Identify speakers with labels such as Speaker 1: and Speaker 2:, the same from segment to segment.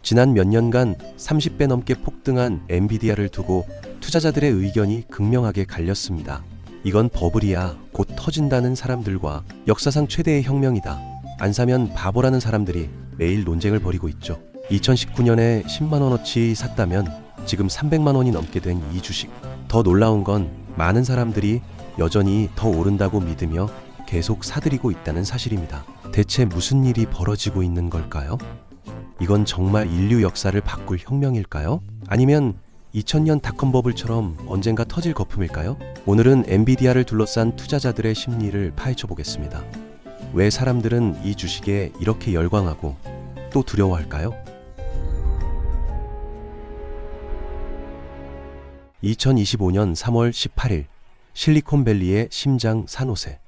Speaker 1: 지난 몇 년간 30배 넘게 폭등한 엔비디아를 두고 투자자들의 의견이 극명하게 갈렸습니다. 이건 버블이야, 곧 터진다는 사람들과 역사상 최대의 혁명이다, 안 사면 바보라는 사람들이 매일 논쟁을 벌이고 있죠. 2019년에 10만원어치 샀다면 지금 300만원이 넘게 된 이 주식. 더 놀라운 건 많은 사람들이 여전히 더 오른다고 믿으며 계속 사들이고 있다는 사실입니다. 대체 무슨 일이 벌어지고 있는 걸까요? 이건 정말 인류 역사를 바꿀 혁명일까요? 아니면 2000년 닷컴 버블처럼 언젠가 터질 거품일까요? 오늘은 엔비디아를 둘러싼 투자자들의 심리를 파헤쳐 보겠습니다. 왜 사람들은 이 주식에 이렇게 열광하고 또 두려워할까요? 2025년 3월 18일 실리콘밸리의 심장 산호세.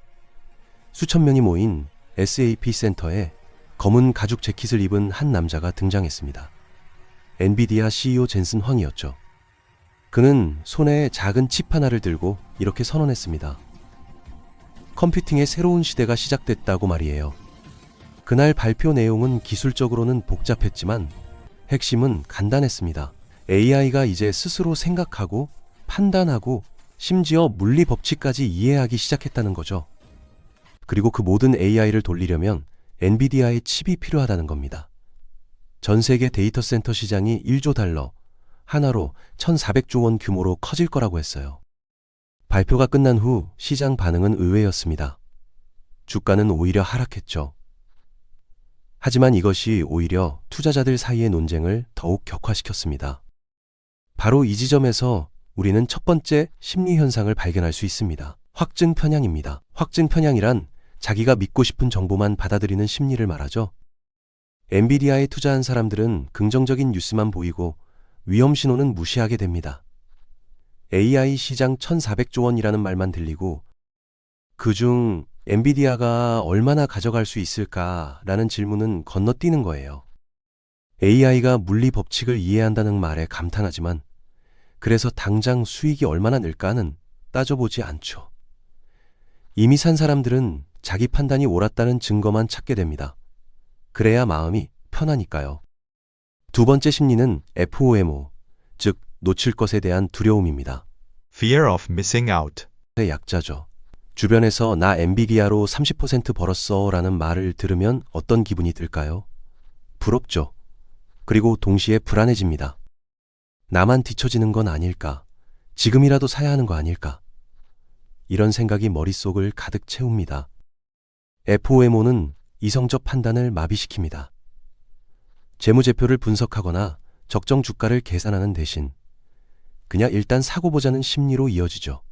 Speaker 1: 수천 명이 모인 SAP 센터에 검은 가죽 재킷을 입은 한 남자가 등장했습니다. 엔비디아 CEO 젠슨 황이었죠. 그는 손에 작은 칩 하나를 들고 이렇게 선언했습니다. 컴퓨팅의 새로운 시대가 시작됐다고 말이에요. 그날 발표 내용은 기술적으로는 복잡했지만 핵심은 간단했습니다. AI가 이제 스스로 생각하고 판단하고 심지어 물리 법칙까지 이해하기 시작했다는 거죠. 그리고 그 모든 AI를 돌리려면 엔비디아의 칩이 필요하다는 겁니다. 전 세계 데이터 센터 시장이 1조 달러, 하나로 1,400조 원 규모로 커질 거라고 했어요. 발표가 끝난 후 시장 반응은 의외였습니다. 주가는 오히려 하락했죠. 하지만 이것이 오히려 투자자들 사이의 논쟁을 더욱 격화시켰습니다. 바로 이 지점에서 우리는 첫 번째 심리 현상을 발견할 수 있습니다. 확증 편향입니다. 확증 편향이란 자기가 믿고 싶은 정보만 받아들이는 심리를 말하죠. 엔비디아에 투자한 사람들은 긍정적인 뉴스만 보이고 위험 신호는 무시하게 됩니다. AI 시장 1,400조 원이라는 말만 들리고 그중 엔비디아가 얼마나 가져갈 수 있을까라는 질문은 건너뛰는 거예요. AI가 물리 법칙을 이해한다는 말에 감탄하지만 그래서 당장 수익이 얼마나 늘까는 따져보지 않죠. 이미 산 사람들은 자기 판단이 옳았다는 증거만 찾게 됩니다. 그래야 마음이 편하니까요. 두 번째 심리는 FOMO, 즉 놓칠 것에 대한 두려움입니다.
Speaker 2: Fear of missing out.
Speaker 1: 의 약자죠. 주변에서 나 엔비디아로 30% 벌었어 라는 말을 들으면 어떤 기분이 들까요? 부럽죠. 그리고 동시에 불안해집니다. 나만 뒤처지는 건 아닐까? 지금이라도 사야 하는 거 아닐까? 이런 생각이 머릿속을 가득 채웁니다. FOMO는 이성적 판단을 마비시킵니다. 재무제표를 분석하거나 적정 주가를 계산하는 대신 그냥 일단 사고 보자는 심리로 이어지죠.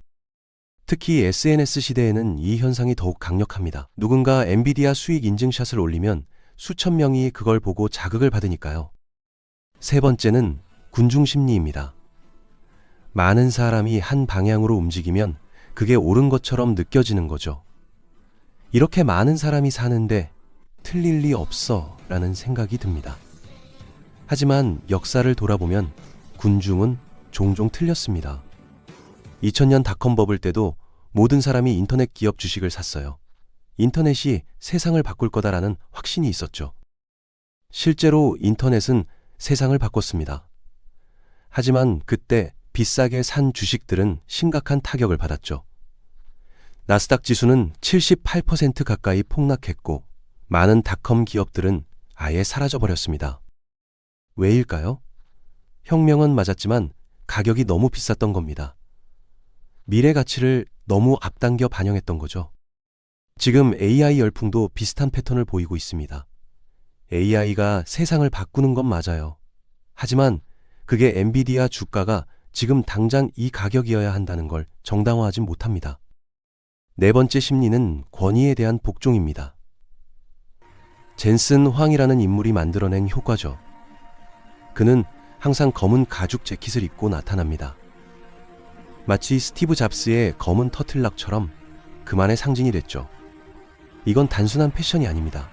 Speaker 1: 특히 SNS 시대에는 이 현상이 더욱 강력합니다. 누군가 엔비디아 수익 인증샷을 올리면 수천 명이 그걸 보고 자극을 받으니까요. 세 번째는 군중 심리입니다. 많은 사람이 한 방향으로 움직이면 그게 옳은 것처럼 느껴지는 거죠. 이렇게 많은 사람이 사는데 틀릴 리 없어 라는 생각이 듭니다. 하지만 역사를 돌아보면 군중은 종종 틀렸습니다. 2000년 닷컴 버블 때도 모든 사람이 인터넷 기업 주식을 샀어요. 인터넷이 세상을 바꿀 거다라는 확신이 있었죠. 실제로 인터넷은 세상을 바꿨습니다. 하지만 그때 비싸게 산 주식들은 심각한 타격을 받았죠. 나스닥 지수는 78% 가까이 폭락했고 많은 닷컴 기업들은 아예 사라져버렸습니다. 왜일까요? 혁명은 맞았지만 가격이 너무 비쌌던 겁니다. 미래 가치를 너무 앞당겨 반영했던 거죠. 지금 AI 열풍도 비슷한 패턴을 보이고 있습니다. AI가 세상을 바꾸는 건 맞아요. 하지만 그게 엔비디아 주가가 지금 당장 이 가격이어야 한다는 걸 정당화하지 못합니다. 네 번째 심리는 권위에 대한 복종입니다. 젠슨 황이라는 인물이 만들어낸 효과죠. 그는 항상 검은 가죽 재킷을 입고 나타납니다. 마치 스티브 잡스의 검은 터틀락처럼 그만의 상징이 됐죠. 이건 단순한 패션이 아닙니다.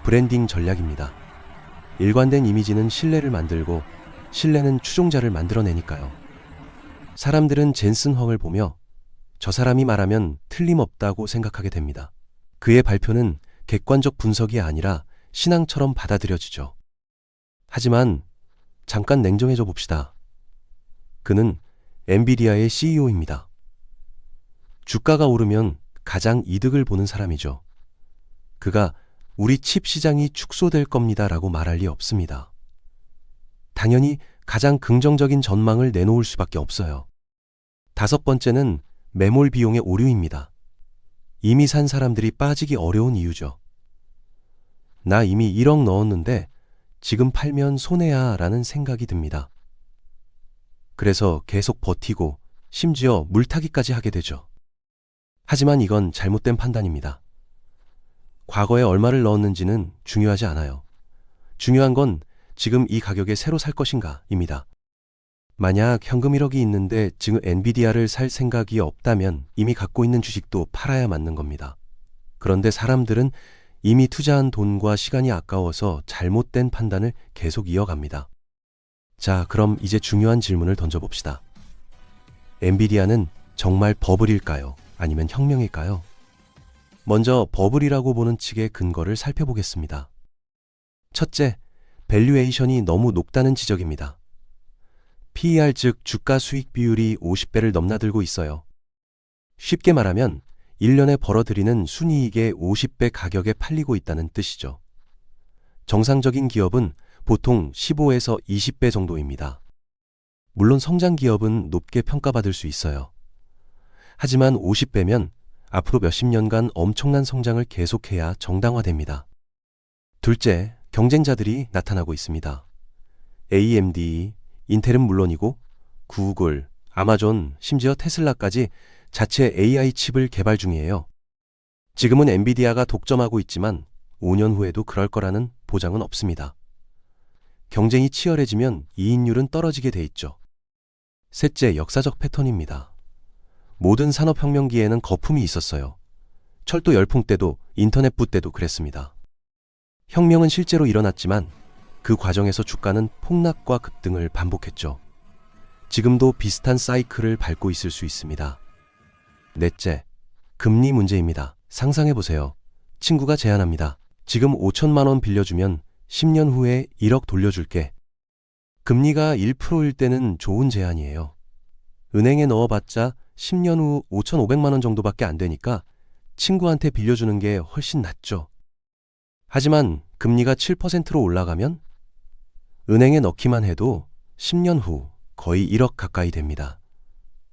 Speaker 1: 브랜딩 전략입니다. 일관된 이미지는 신뢰를 만들고 신뢰는 추종자를 만들어내니까요. 사람들은 젠슨 황을 보며 저 사람이 말하면 틀림없다고 생각하게 됩니다. 그의 발표는 객관적 분석이 아니라 신앙처럼 받아들여지죠. 하지만 잠깐 냉정해져 봅시다. 그는 엔비디아의 CEO입니다. 주가가 오르면 가장 이득을 보는 사람이죠. 그가 우리 칩 시장이 축소될 겁니다라고 말할 리 없습니다. 당연히 가장 긍정적인 전망을 내놓을 수밖에 없어요. 다섯 번째는 매몰 비용의 오류입니다. 이미 산 사람들이 빠지기 어려운 이유죠. 나 이미 1억 넣었는데 지금 팔면 손해야 라는 생각이 듭니다. 그래서 계속 버티고 심지어 물타기까지 하게 되죠. 하지만 이건 잘못된 판단입니다. 과거에 얼마를 넣었는지는 중요하지 않아요. 중요한 건 지금 이 가격에 새로 살 것인가입니다. 만약 현금 1억이 있는데 지금 엔비디아를 살 생각이 없다면 이미 갖고 있는 주식도 팔아야 맞는 겁니다. 그런데 사람들은 이미 투자한 돈과 시간이 아까워서 잘못된 판단을 계속 이어갑니다. 자, 그럼 이제 중요한 질문을 던져봅시다. 엔비디아는 정말 버블일까요? 아니면 혁명일까요? 먼저 버블이라고 보는 측의 근거를 살펴보겠습니다. 첫째, 밸류에이션이 너무 높다는 지적입니다. PER 즉 주가 수익 비율이 50배를 넘나들고 있어요. 쉽게 말하면 1년에 벌어들이는 순이익의 50배 가격에 팔리고 있다는 뜻이죠. 정상적인 기업은 보통 15에서 20배 정도입니다. 물론 성장 기업은 높게 평가받을 수 있어요. 하지만 50배면 앞으로 몇십 년간 엄청난 성장을 계속해야 정당화됩니다. 둘째, 경쟁자들이 나타나고 있습니다. AMD, 인텔은 물론이고 구글, 아마존, 심지어 테슬라까지 자체 AI 칩을 개발 중이에요. 지금은 엔비디아가 독점하고 있지만 5년 후에도 그럴 거라는 보장은 없습니다. 경쟁이 치열해지면 이익률은 떨어지게 돼 있죠. 셋째, 역사적 패턴입니다. 모든 산업혁명기에는 거품이 있었어요. 철도 열풍 때도 인터넷 부 때도 그랬습니다. 혁명은 실제로 일어났지만 그 과정에서 주가는 폭락과 급등을 반복했죠. 지금도 비슷한 사이클을 밟고 있을 수 있습니다. 넷째, 금리 문제입니다. 상상해보세요. 친구가 제안합니다. 지금 5천만 원 빌려주면 10년 후에 1억 돌려줄게. 금리가 1%일 때는 좋은 제안이에요. 은행에 넣어봤자 10년 후 5,500만 원 정도밖에 안 되니까 친구한테 빌려주는 게 훨씬 낫죠. 하지만 금리가 7%로 올라가면 은행에 넣기만 해도 10년 후 거의 1억 가까이 됩니다.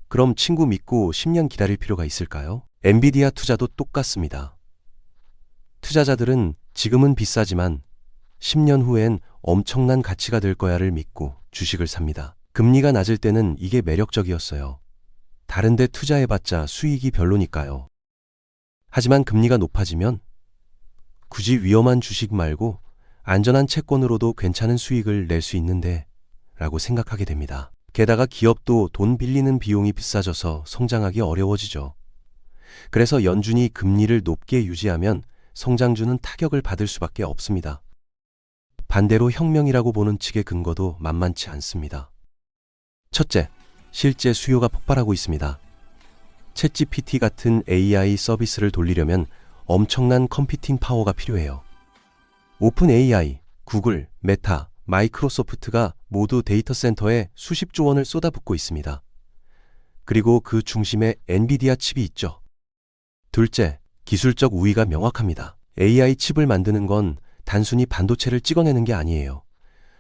Speaker 1: 그럼 친구 믿고 10년 기다릴 필요가 있을까요? 엔비디아 투자도 똑같습니다. 투자자들은 지금은 비싸지만 10년 후엔 엄청난 가치가 될 거야를 믿고 주식을 삽니다. 금리가 낮을 때는 이게 매력적이었어요. 다른 데 투자해봤자 수익이 별로니까요. 하지만 금리가 높아지면 굳이 위험한 주식 말고 안전한 채권으로도 괜찮은 수익을 낼 수 있는데 라고 생각하게 됩니다. 게다가 기업도 돈 빌리는 비용이 비싸져서 성장하기 어려워지죠. 그래서 연준이 금리를 높게 유지하면 성장주는 타격을 받을 수밖에 없습니다. 반대로 혁명이라고 보는 측의 근거도 만만치 않습니다. 첫째, 실제 수요가 폭발하고 있습니다. 챗GPT 같은 AI 서비스를 돌리려면 엄청난 컴퓨팅 파워가 필요해요. 오픈 AI, 구글, 메타, 마이크로소프트가 모두 데이터 센터에 수십조 원을 쏟아붓고 있습니다. 그리고 그 중심에 엔비디아 칩이 있죠. 둘째, 기술적 우위가 명확합니다. AI 칩을 만드는 건 단순히 반도체를 찍어내는 게 아니에요.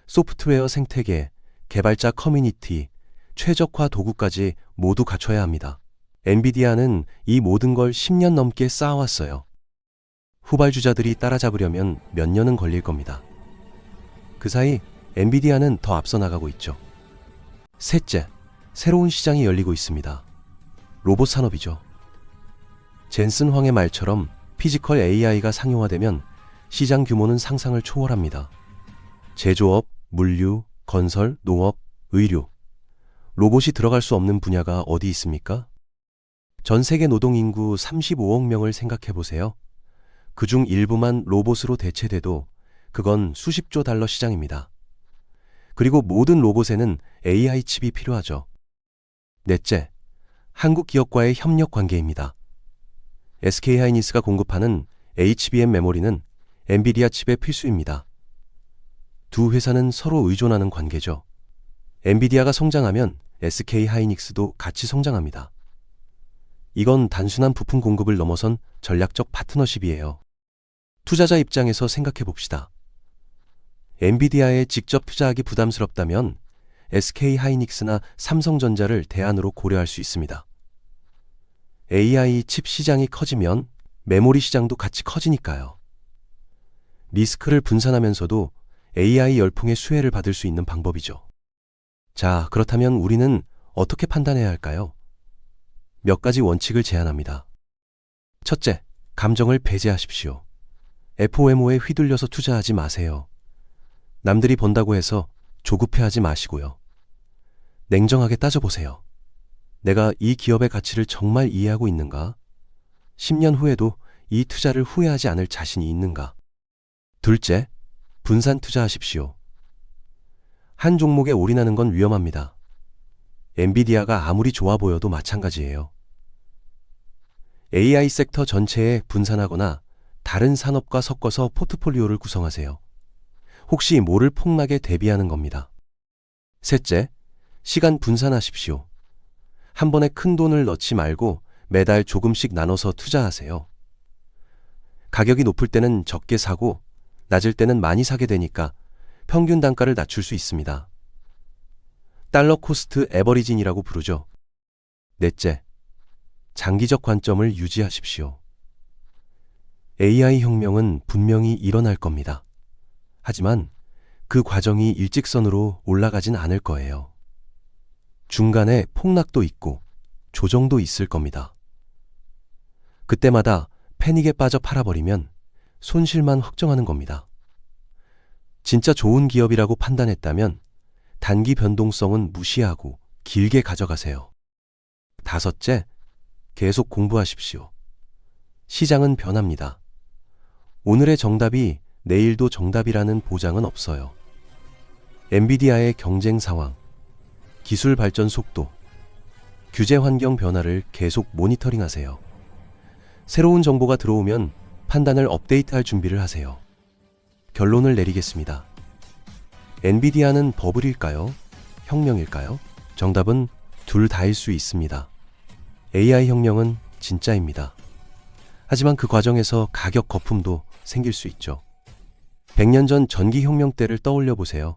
Speaker 1: 소프트웨어 생태계, 개발자 커뮤니티, 최적화 도구까지 모두 갖춰야 합니다. 엔비디아는 이 모든 걸 10년 넘게 쌓아왔어요. 후발주자들이 따라잡으려면 몇 년은 걸릴 겁니다. 그 사이 엔비디아는 더 앞서 나가고 있죠. 셋째, 새로운 시장이 열리고 있습니다. 로봇 산업이죠. 젠슨 황의 말처럼 피지컬 AI가 상용화되면 시장 규모는 상상을 초월합니다. 제조업, 물류, 건설, 농업, 의료. 로봇이 들어갈 수 없는 분야가 어디 있습니까? 전 세계 노동인구 35억 명을 생각해 보세요. 그중 일부만 로봇으로 대체돼도 그건 수십조 달러 시장입니다. 그리고 모든 로봇에는 AI 칩이 필요하죠. 넷째, 한국 기업과의 협력 관계입니다. SK하이닉스가 공급하는 HBM 메모리는 엔비디아 칩의 필수입니다. 두 회사는 서로 의존하는 관계죠. 엔비디아가 성장하면 SK 하이닉스도 같이 성장합니다. 이건 단순한 부품 공급을 넘어선 전략적 파트너십이에요. 투자자 입장에서 생각해 봅시다. 엔비디아에 직접 투자하기 부담스럽다면 SK 하이닉스나 삼성전자를 대안으로 고려할 수 있습니다. AI 칩 시장이 커지면 메모리 시장도 같이 커지니까요. 리스크를 분산하면서도 AI 열풍의 수혜를 받을 수 있는 방법이죠. 자, 그렇다면 우리는 어떻게 판단해야 할까요? 몇 가지 원칙을 제안합니다. 첫째, 감정을 배제하십시오. FOMO에 휘둘려서 투자하지 마세요. 남들이 번다고 해서 조급해하지 마시고요. 냉정하게 따져보세요. 내가 이 기업의 가치를 정말 이해하고 있는가? 10년 후에도 이 투자를 후회하지 않을 자신이 있는가? 둘째, 분산 투자하십시오. 한 종목에 올인하는 건 위험합니다. 엔비디아가 아무리 좋아 보여도 마찬가지예요. AI 섹터 전체에 분산하거나 다른 산업과 섞어서 포트폴리오를 구성하세요. 혹시 모를 폭락에 대비하는 겁니다. 셋째, 시간 분산하십시오. 한 번에 큰 돈을 넣지 말고 매달 조금씩 나눠서 투자하세요. 가격이 높을 때는 적게 사고 낮을 때는 많이 사게 되니까 평균 단가를 낮출 수 있습니다. 달러 코스트 에버리징이라고 부르죠. 넷째, 장기적 관점을 유지하십시오. AI 혁명은 분명히 일어날 겁니다. 하지만 그 과정이 일직선으로 올라가진 않을 거예요. 중간에 폭락도 있고 조정도 있을 겁니다. 그때마다 패닉에 빠져 팔아버리면 손실만 확정하는 겁니다. 진짜 좋은 기업이라고 판단했다면 단기 변동성은 무시하고 길게 가져가세요. 다섯째, 계속 공부하십시오. 시장은 변합니다. 오늘의 정답이 내일도 정답이라는 보장은 없어요. 엔비디아의 경쟁 상황, 기술 발전 속도, 규제 환경 변화를 계속 모니터링하세요. 새로운 정보가 들어오면 판단을 업데이트할 준비를 하세요. 결론을 내리겠습니다. 엔비디아는 버블일까요? 혁명일까요? 정답은 둘 다일 수 있습니다. AI 혁명은 진짜입니다. 하지만 그 과정에서 가격 거품도 생길 수 있죠. 100년 전 전기혁명 때를 떠올려 보세요.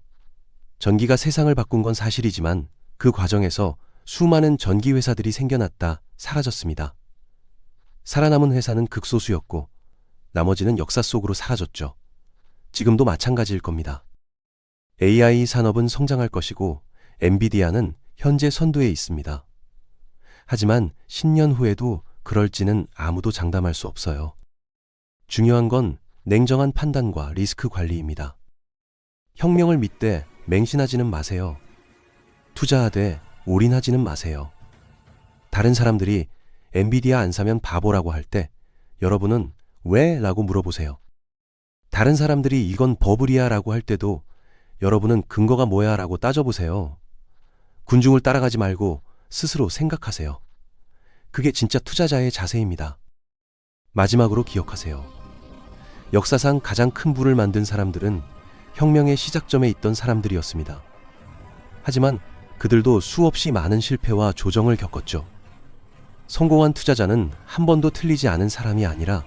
Speaker 1: 전기가 세상을 바꾼 건 사실이지만 그 과정에서 수많은 전기회사들이 생겨났다 사라졌습니다. 살아남은 회사는 극소수였고 나머지는 역사 속으로 사라졌죠. 지금도 마찬가지일 겁니다. AI 산업은 성장할 것이고 엔비디아는 현재 선두에 있습니다. 하지만 10년 후에도 그럴지는 아무도 장담할 수 없어요. 중요한 건 냉정한 판단과 리스크 관리입니다. 혁명을 믿되 맹신하지는 마세요. 투자하되 올인하지는 마세요. 다른 사람들이 엔비디아 안 사면 바보라고 할 때 여러분은 왜? 라고 물어보세요. 다른 사람들이 이건 버블이야 라고 할 때도 여러분은 근거가 뭐야 라고 따져보세요. 군중을 따라가지 말고 스스로 생각하세요. 그게 진짜 투자자의 자세입니다. 마지막으로 기억하세요. 역사상 가장 큰 부를 만든 사람들은 혁명의 시작점에 있던 사람들이었습니다. 하지만 그들도 수없이 많은 실패와 조정을 겪었죠. 성공한 투자자는 한 번도 틀리지 않은 사람이 아니라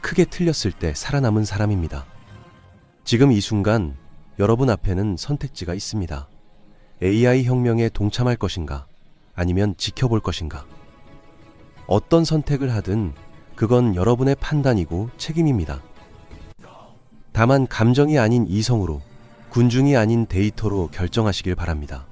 Speaker 1: 크게 틀렸을 때 살아남은 사람입니다. 지금 이 순간 여러분 앞에는 선택지가 있습니다. AI 혁명에 동참할 것인가? 아니면 지켜볼 것인가? 어떤 선택을 하든 그건 여러분의 판단이고 책임입니다. 다만 감정이 아닌 이성으로, 군중이 아닌 데이터로 결정하시길 바랍니다.